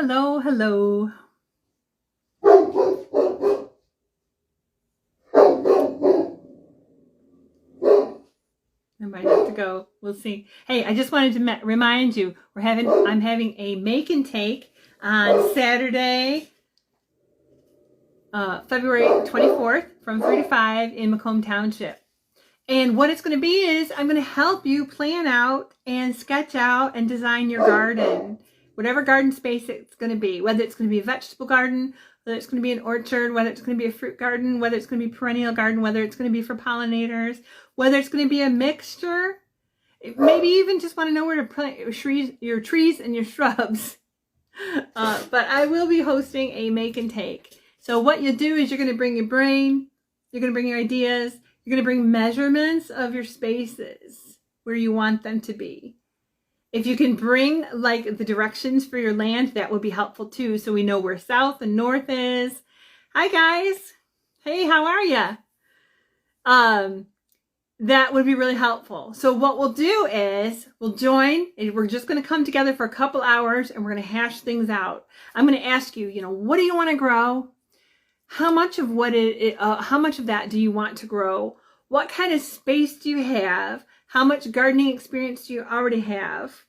hello, hello. I might have to go. We'll see. Hey, I just wanted to remind you, I'm having a make and take on Saturday, February 24th from 3 to 5 in Macomb Township. And what it's going to be is I'm going to help you plan out and sketch out and design your garden. Whatever garden space it's going to be, whether it's going to be a vegetable garden, whether it's going to be an orchard, whether it's going to be a fruit garden, whether it's going to be a perennial garden, whether it's going to be for pollinators, whether it's going to be a mixture. Maybe you even just want to know where to plant your trees and your shrubs. But I will be hosting a make and take. So what you do is you're going to bring your brain, you're going to bring your ideas, you're going to bring measurements of your spaces where you want them to be. If you can bring like the directions for your land, that would be helpful too. So we know where south and north is. Hi guys. Hey, how are ya? That would be really helpful. So what we'll do is we'll join and we're just going to come together for a couple hours and we're going to hash things out. I'm going to ask you, what do you want to grow? How much of that do you want to grow? What kind of space do you have? How much gardening experience do you already have?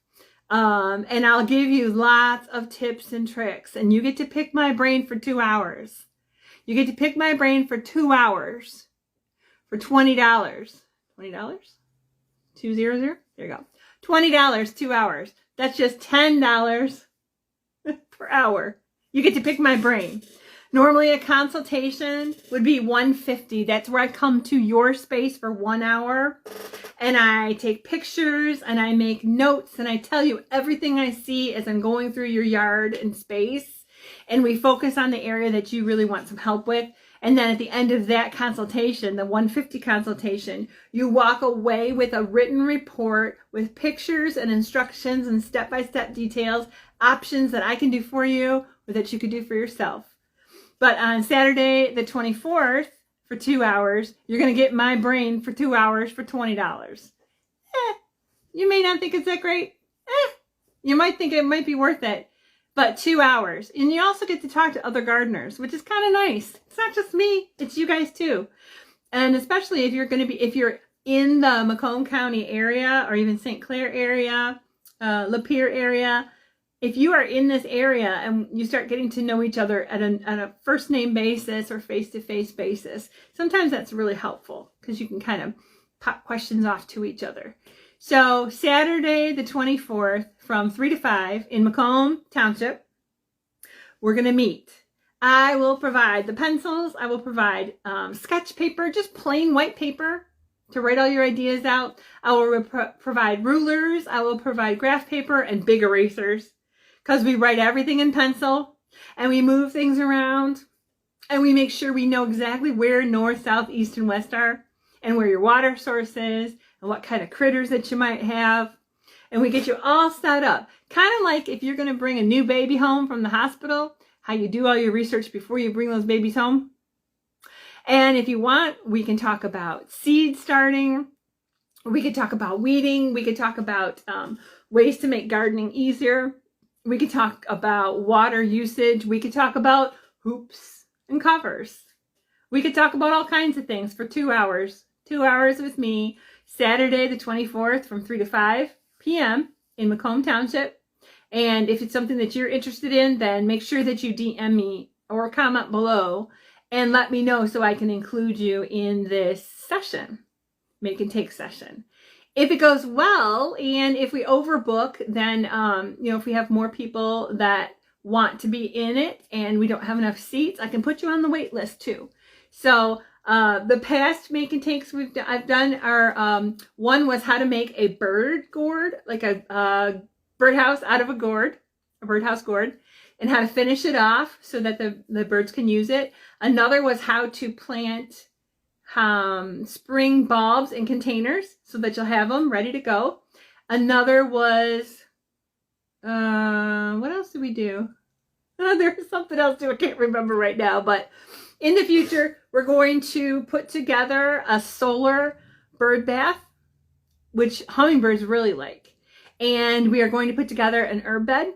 And I'll give you lots of tips and tricks. And you get to pick my brain for 2 hours. You get to pick my brain for 2 hours for $20. $20? 200? There you go. $20, 2 hours. That's just $10 per hour. You get to pick my brain. Normally a consultation would be $150. That's where I come to your space for 1 hour and I take pictures and I make notes and I tell you everything I see as I'm going through your yard and space, and we focus on the area that you really want some help with. And then at the end of that consultation, the $150 consultation, you walk away with a written report with pictures and instructions and step-by-step details, options that I can do for you or that you could do for yourself. But on Saturday, the 24th, for 2 hours, you're going to get my brain for 2 hours for $20. You may not think it's that great. You might think it might be worth it. But 2 hours. And you also get to talk to other gardeners, which is kind of nice. It's not just me. It's you guys too. And especially if you're in the Macomb County area or even St. Clair area, Lapeer area, if you are in this area and you start getting to know each other at a first name basis or face-to-face basis, sometimes that's really helpful because you can kind of pop questions off to each other. So Saturday the 24th from 3 to 5 in Macomb Township, we're going to meet. I will provide the pencils. I will provide sketch paper, just plain white paper to write all your ideas out. I will provide rulers. I will provide graph paper and big erasers, because we write everything in pencil and we move things around and we make sure we know exactly where north, south, east, and west are and where your water source is and what kind of critters that you might have. And we get you all set up. Kind of like if you're going to bring a new baby home from the hospital, how you do all your research before you bring those babies home. And if you want, we can talk about seed starting. We could talk about weeding. We could talk about ways to make gardening easier. We could talk about water usage. We could talk about hoops and covers. We could talk about all kinds of things for 2 hours. 2 hours with me, Saturday the 24th from 3 to 5 p.m. in Macomb Township. And if it's something that you're interested in, then make sure that you DM me or comment below and let me know so I can include you in this session, make and take session. If it goes well, and if we overbook, then, if we have more people that want to be in it and we don't have enough seats, I can put you on the wait list too. So the past make and takes I've done are, one was how to make a bird gourd, like a birdhouse out of a birdhouse gourd, and how to finish it off so that the birds can use it. Another was how to plant spring bulbs in containers so that you'll have them ready to go. Another was, what else did we do? There's something else too, I can't remember right now, but in the future, we're going to put together a solar bird bath, which hummingbirds really like. And we are going to put together an herb bed.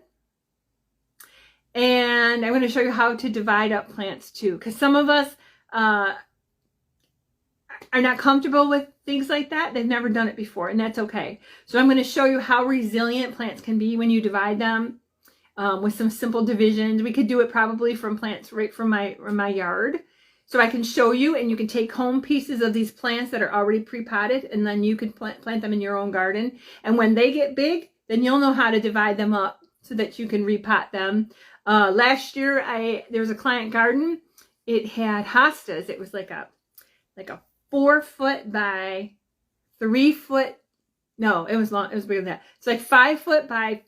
And I'm going to show you how to divide up plants too, because some of us are not comfortable with things like that. They've never done it before, and that's okay. So I'm going to show you how resilient plants can be when you divide them with some simple divisions. We could do it probably from plants right from my yard. So I can show you, and you can take home pieces of these plants that are already pre-potted, and then you can plant them in your own garden. And when they get big, then you'll know how to divide them up so that you can repot them. Last year, there was a client garden. It had hostas. It was like a 4 foot by 3 foot. No, it was long. It was bigger than that. It's like 5 foot by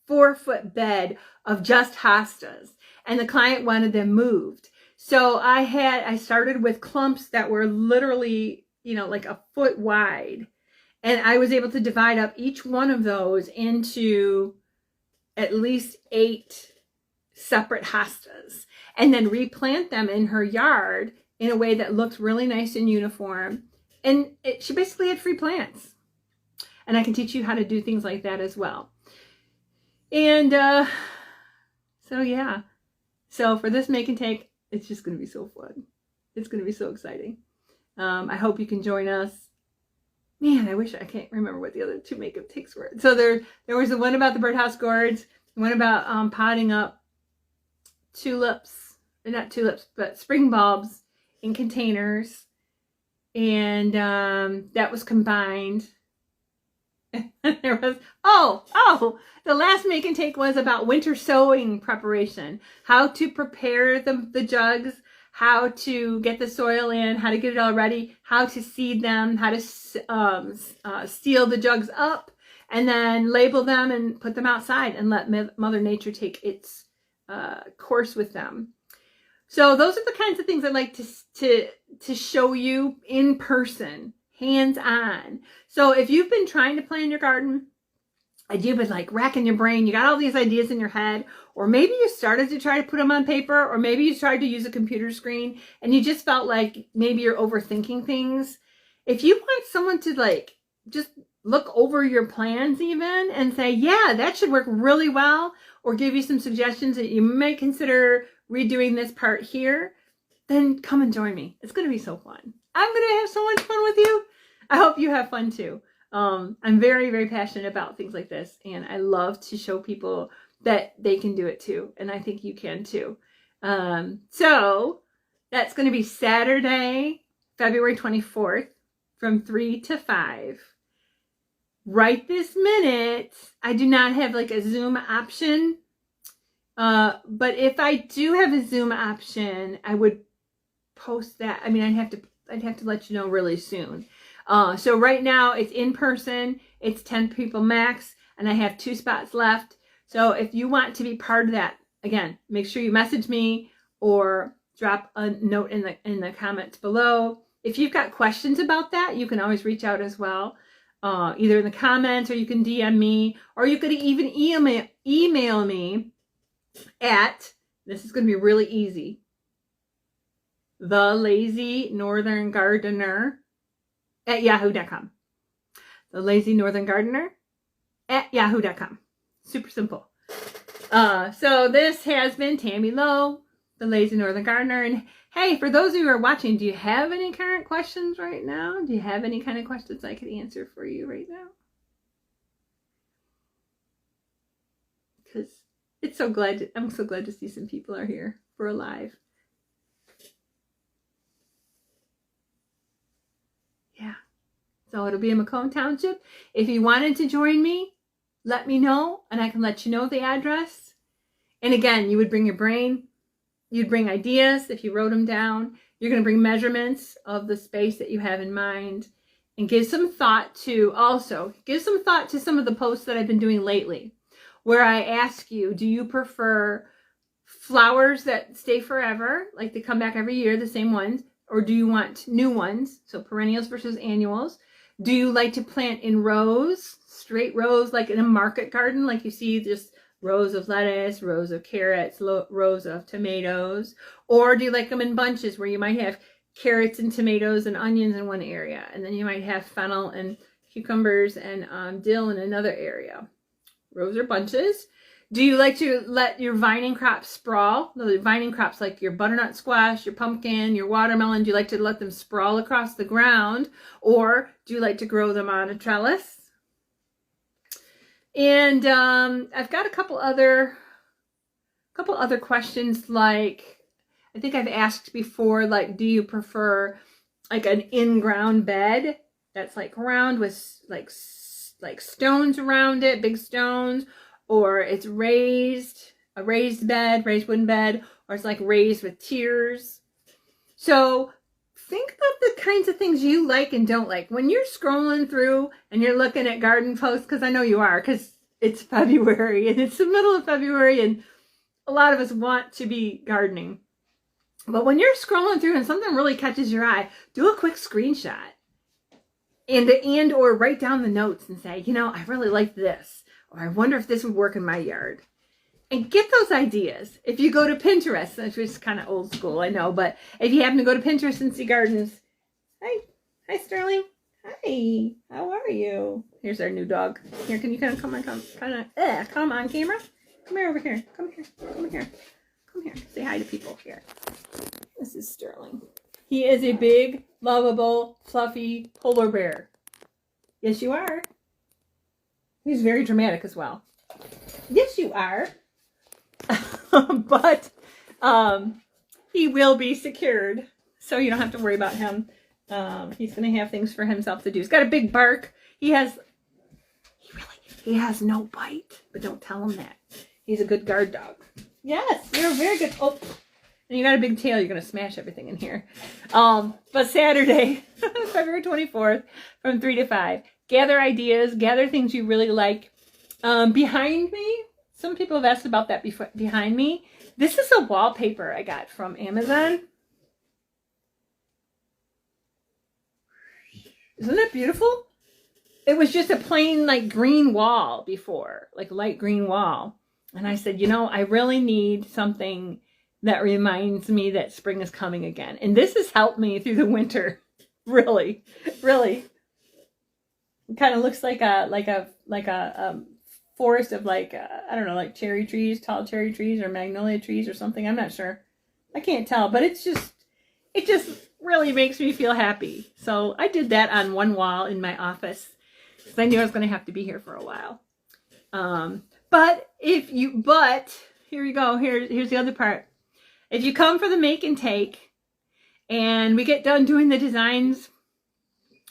4 foot bed of just hostas, and the client wanted them moved. So I started with clumps that were literally, like a foot wide. And I was able to divide up each one of those into at least 8 separate hostas, and then replant them in her yard in a way that looked really nice and uniform. And she basically had free plants. And I can teach you how to do things like that as well. And so yeah. So for this make and take, it's just going to be so fun. It's going to be so exciting. I hope you can join us. Man, I can't remember what the other 2 make and takes were. So there was the one about the birdhouse gourds, one about potting up tulips, not tulips, but spring bulbs in containers. And that was combined. There was, the last make and take was about winter sowing preparation. How to prepare the jugs, how to get the soil in, how to get it all ready, how to seed them, how to seal the jugs up, and then label them and put them outside and let Mother Nature take its course with them. So those are the kinds of things I like to show you in person, hands-on. So if you've been trying to plant your garden, and you've been like racking your brain, you got all these ideas in your head, or maybe you started to try to put them on paper, or maybe you tried to use a computer screen and you just felt like maybe you're overthinking things. If you want someone to just look over your plans even and say, yeah, that should work really well, or give you some suggestions that you may consider redoing this part here, then come and join me. It's going to be so fun. I'm going to have so much fun with you. I hope you have fun too. I'm very, very passionate about things like this, and I love to show people that they can do it too, and I think you can too. So that's going to be Saturday, February 24th from 3 to 5. Right this minute, I do not have like a Zoom option, but if I do have a Zoom option, I would post that. I mean, I'd have to let you know really soon. So right now it's in person, it's 10 people max, and I have 2 spots left. So if you want to be part of that, again, make sure you message me or drop a note in the comments below. If you've got questions about that, you can always reach out as well, either in the comments, or you can DM me, or you could even email me at, this is going to be really easy, Thelazynortherngardener at yahoo.com. Thelazynortherngardener at yahoo.com. Super simple. So this has been Tammy Lowe, the Lazy Northern Gardener. And hey, for those of you who are watching, do you have any current questions right now? Do you have any kind of questions I could answer for you right now? Because I'm so glad to see some people are here for a live. Yeah. So it'll be in Macomb Township. If you wanted to join me, let me know, and I can let you know the address. And again, you would bring your brain. You'd bring ideas if you wrote them down. You're going to bring measurements of the space that you have in mind, and give some thought to some of the posts that I've been doing lately, where I ask you, do you prefer flowers that stay forever, like they come back every year, the same ones, or do you want new ones, so perennials versus annuals? Do you like to plant in rows, straight rows, like in a market garden, like you see just rows of lettuce, rows of carrots, rows of tomatoes? Or do you like them in bunches, where you might have carrots and tomatoes and onions in one area, and then you might have fennel and cucumbers and dill in another area? Rows or bunches. Do you like to let your vining crops sprawl? The vining crops like your butternut squash, your pumpkin, your watermelon, do you like to let them sprawl across the ground? Or do you like to grow them on a trellis? And I've got a couple other questions, like I think I've asked before, like, do you prefer like an in-ground bed that's like round with like stones around it, big stones, or it's raised, a raised bed, raised wooden bed, or it's like raised with tiers? So think about the kinds of things you like and don't like. When you're scrolling through and you're looking at garden posts, because I know you are, because it's February and it's the middle of February and a lot of us want to be gardening. But when you're scrolling through and something really catches your eye, do a quick screenshot and or write down the notes and say, you know, I really like this, or I wonder if this would work in my yard. And get those ideas. If you go to Pinterest, which is kind of old school, I know, but if you happen to go to Pinterest and see gardens, hi Sterling, hi, how are you? Here's our new dog. Here, can you come on camera? Come here over here. Come here. Say hi to people here. This is Sterling. He is a big, lovable, fluffy polar bear. Yes, you are. He's very dramatic as well. Yes, you are. But he will be secured, so you don't have to worry about him. He's going to have things for himself to do. He's got a big bark. He has no bite, but don't tell him that. He's a good guard dog. Yes, you're very good. Oh, and you got a big tail. You're going to smash everything in here. But Saturday, February 24th, from 3 to 5, gather ideas, gather things you really like. Behind me, some people have asked about that behind me. This is a wallpaper I got from Amazon. Isn't it beautiful? It was just a plain like green wall before, like light green wall. And I said, you know, I really need something that reminds me that spring is coming again. And this has helped me through the winter. Really, really. It kind of looks like a forest of like, I don't know, like cherry trees, tall cherry trees or magnolia trees or something. I'm not sure. I can't tell, but it just really makes me feel happy. So I did that on one wall in my office because I knew I was going to have to be here for a while. But here you go. Here's the other part. If you come for the make and take and we get done doing the designs,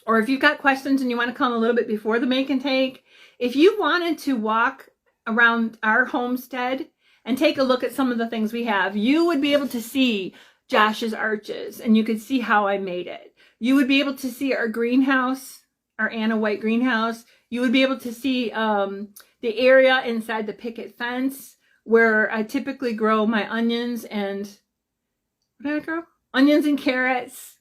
or if you've got questions and you want to come a little bit before the make and take, if you wanted to walk around our homestead and take a look at some of the things we have, you would be able to see Josh's arches and you could see how I made it. You would be able to see our greenhouse, our Anna White greenhouse. You would be able to see the area inside the picket fence where I typically grow my onions and, what did I grow? Onions and carrots,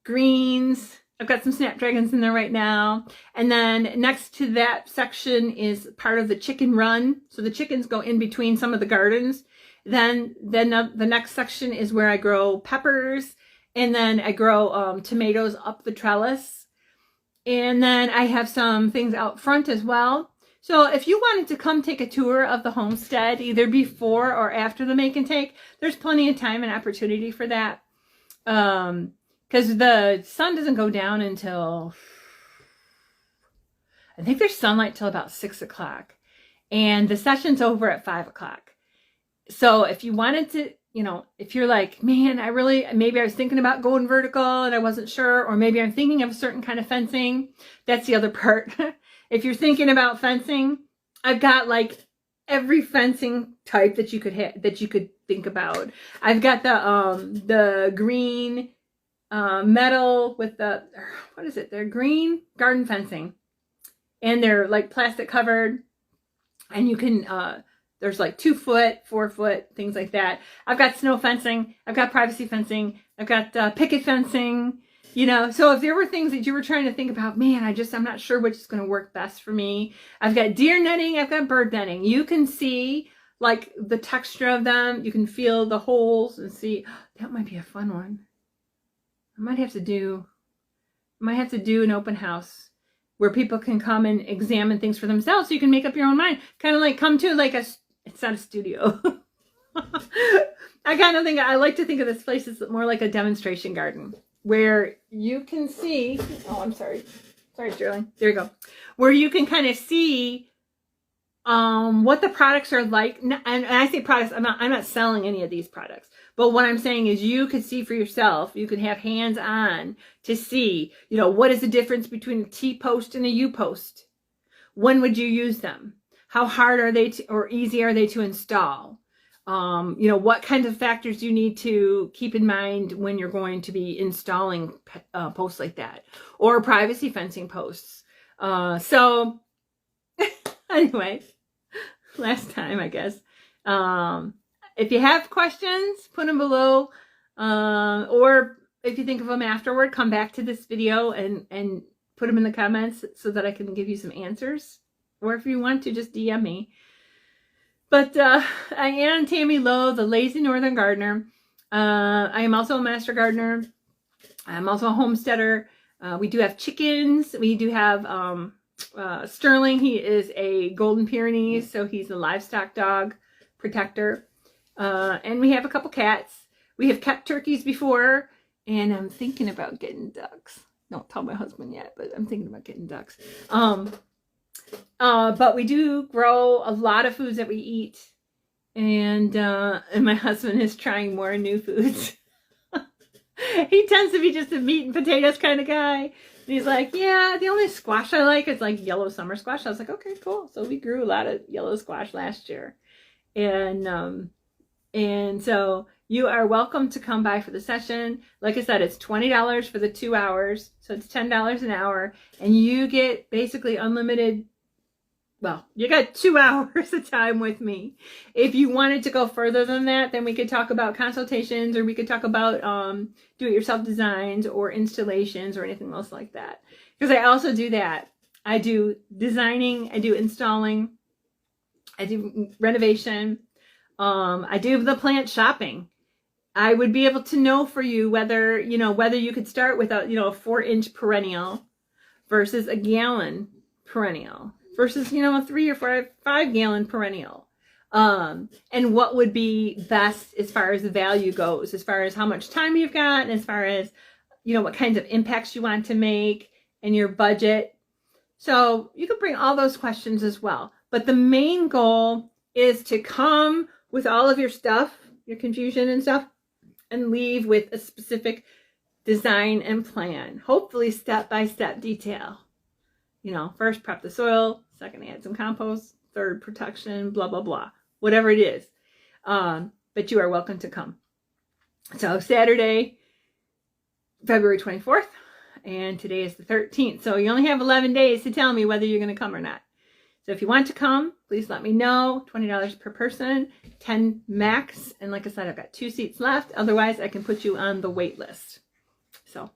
greens. I've got some snapdragons in there right now. And then next to that section is part of the chicken run. So the chickens go in between some of the gardens. Then the next section is where I grow peppers. And then I grow tomatoes up the trellis. And then I have some things out front as well. So if you wanted to come take a tour of the homestead, either before or after the make and take, there's plenty of time and opportunity for that. Because the sun doesn't go down until, I think there's sunlight till about 6 o'clock. And the session's over at 5 o'clock. So if you wanted to, you know, if you're like, man, maybe I was thinking about going vertical and I wasn't sure, or maybe I'm thinking of a certain kind of fencing. That's the other part. If you're thinking about fencing, I've got like every fencing type that you could think about. I've got the green metal with the, what is it? They're green garden fencing, and they're like plastic covered, and you can there's like 2 foot, 4 foot, things like that. I've got snow fencing. I've got privacy fencing. I've got picket fencing. You know, so if there were things that you were trying to think about, man, I'm not sure which is going to work best for me. I've got deer netting. I've got bird netting. You can see like the texture of them. You can feel the holes and see, oh, that might be a fun one. I might have to do an open house where people can come and examine things for themselves so you can make up your own mind. Kind of like come to like It's not a studio. I like to think of this place as more like a demonstration garden where you can see, oh, I'm sorry. Sorry, Sterling. There you go. Where you can kind of see what the products are like. And I say products, I'm not selling any of these products. But what I'm saying is you could see for yourself, you can have hands on to see, what is the difference between a T-post and a U-post? When would you use them? How hard are they or easy are they to install? What kinds of factors do you need to keep in mind when you're going to be installing posts like that, or privacy fencing posts? So anyway, last time, I guess. If you have questions, put them below, or if you think of them afterward, come back to this video and put them in the comments so that I can give you some answers. Or if you want to, just DM me. But I am Tammy Lowe, the Lazy Northern Gardener. I am also a master gardener. I'm also a homesteader. We do have chickens. We do have Sterling. He is a golden Pyrenees, so he's a livestock dog protector. And we have a couple cats. We have kept turkeys before, and I'm thinking about getting ducks. Don't tell my husband yet, but I'm thinking about getting ducks. But we do grow a lot of foods that we eat, and my husband is trying more new foods. He tends to be just a meat and potatoes kind of guy. And he's like, yeah, the only squash I like is like yellow summer squash. I was like, okay, cool. So we grew a lot of yellow squash last year, and so you are welcome to come by for the session. Like I said, it's $20 for the 2 hours, so it's $10 an hour, and you get basically unlimited. Well, you got 2 hours of time with me. If you wanted to go further than that, then we could talk about consultations, or we could talk about do-it-yourself designs or installations or anything else like that. Because I also do that. I do designing, I do installing, I do renovation, I do the plant shopping. I would be able to know for you whether you could start with a 4-inch perennial versus a gallon perennial. Versus, a 3 or 5 gallon perennial. And what would be best as far as the value goes, as far as how much time you've got, and as far as, what kinds of impacts you want to make and your budget. So you could bring all those questions as well. But the main goal is to come with all of your stuff, your confusion and stuff, and leave with a specific design and plan. Hopefully step-by-step detail. First prep the soil, second add some compost, third protection, blah, blah, blah. Whatever it is. But you are welcome to come. So Saturday, February 24th, and today is the 13th. So you only have 11 days to tell me whether you're going to come or not. So if you want to come, please let me know. $20 per person, 10 max. And like I said, I've got 2 seats left. Otherwise, I can put you on the wait list. So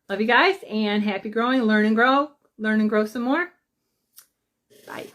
love you guys, and happy growing. Learn and grow. Learn and grow some more. Bye.